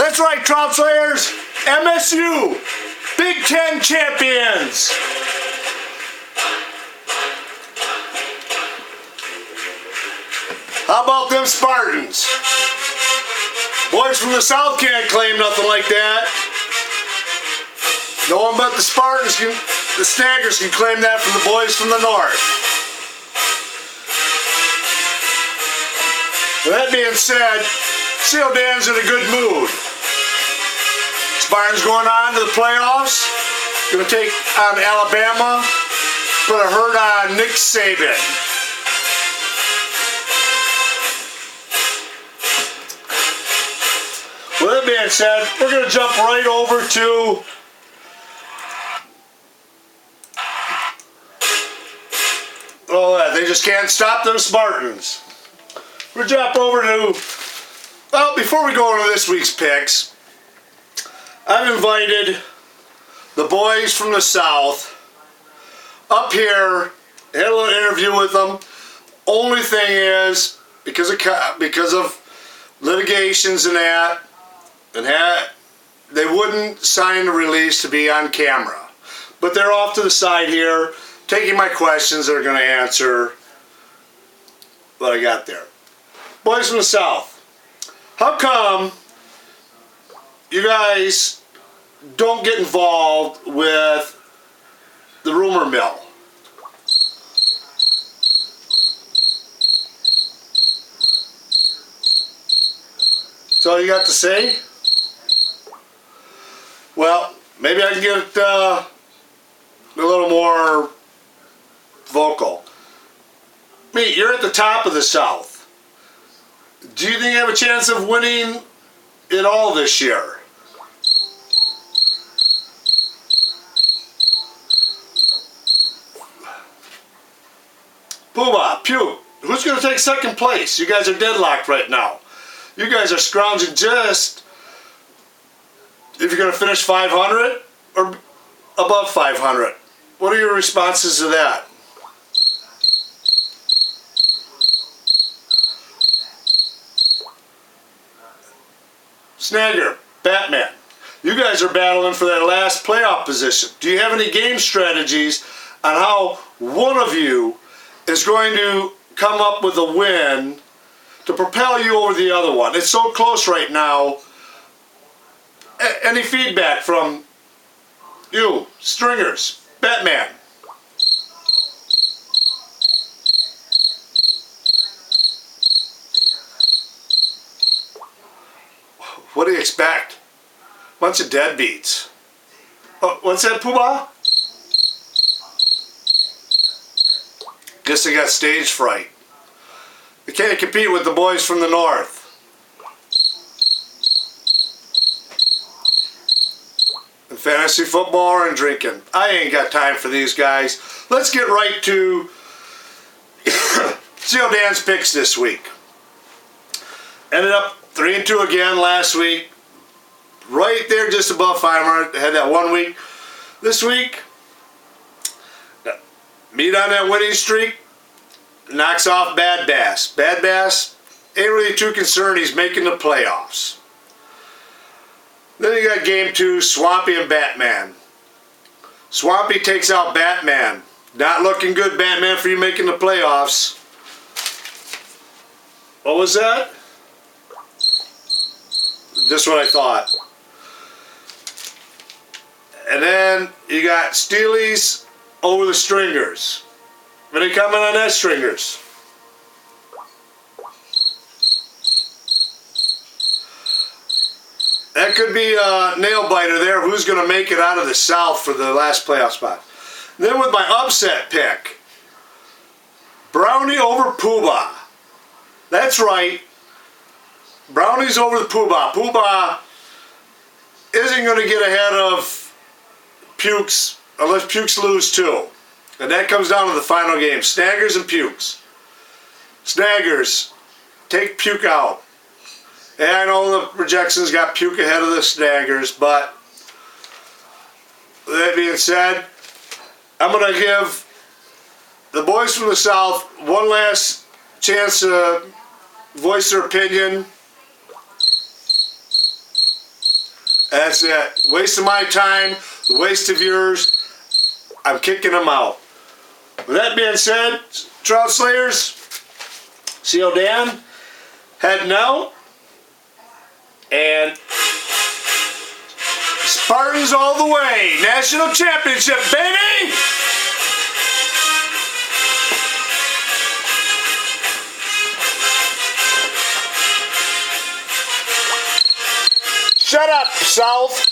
That's right, Trout Slayers. MSU, Big Ten champions. How about them Spartans? Boys from the South can't claim nothing like that. No one but the Spartans can, the Snaggers can claim that from the boys from the North. With that being said, Seal Dan's in a good mood. Spartans going on to the playoffs. Going to take on Alabama. Put a hurt on Nick Saban. With that being said, we're going to jump right over to they just can't stop them Spartans. We'll jump over to, well, before we go into this week's picks, I've invited the boys from the South up here, had a little interview with them. Only thing is, because of litigations and that, they wouldn't sign the release to be on camera. But they're off to the side here, taking my questions. They're going to answer what I got there. Boys from the South, how come you guys don't get involved with the rumor mill? That's all you got to say? Well, maybe I can get a little more vocal. Pete, you're at the top of the South. Do you think you have a chance of winning it all this year? Puma, Puke, who's going to take second place? You guys are deadlocked right now. You guys are scrounging just if you're going to finish 500 or above 500. What are your responses to that? Snagger, Batman, you guys are battling for that last playoff position. Do you have any game strategies on how one of you is going to come up with a win to propel you over the other one? It's so close right now. Any feedback from you, Stringers, Batman? What do you expect? Bunch of deadbeats. Oh, what's that, Poobah? Guess they got stage fright. They can't compete with the boys from the North. And fantasy football and drinking. I ain't got time for these guys. Let's get right to Seal Dan's picks this week. Ended up 3-2 again last week. Right there just above 500. Had that 1 week. This week, meat on that winning streak. Knocks off Bad Bass. Bad Bass ain't really too concerned. He's making the playoffs. Then you got game 2, Swampy and Batman. Swampy takes out Batman. Not looking good, Batman, for you making the playoffs. What was that? Just what I thought. And then you got Steely's over the Stringers. Any comment on that, Stringers? That could be a nail biter there. Who's going to make it out of the South for the last playoff spot? Then with my upset pick, Brownie over Poobah. That's right. Brownie's over the Poobah. Poobah isn't going to get ahead of Pukes unless Pukes lose too. And that comes down to the final game. Snaggers and Pukes. Snaggers, take Puke out. And I know the projections got Puke ahead of the Snaggers, but with that being said, I'm going to give the boys from the South one last chance to voice their opinion. That's it. Waste of my time, the waste of yours. I'm kicking them out. With that being said, Trout Slayers, CO Dan, heading out. And Spartans all the way. National Championship, baby! Shut up, South.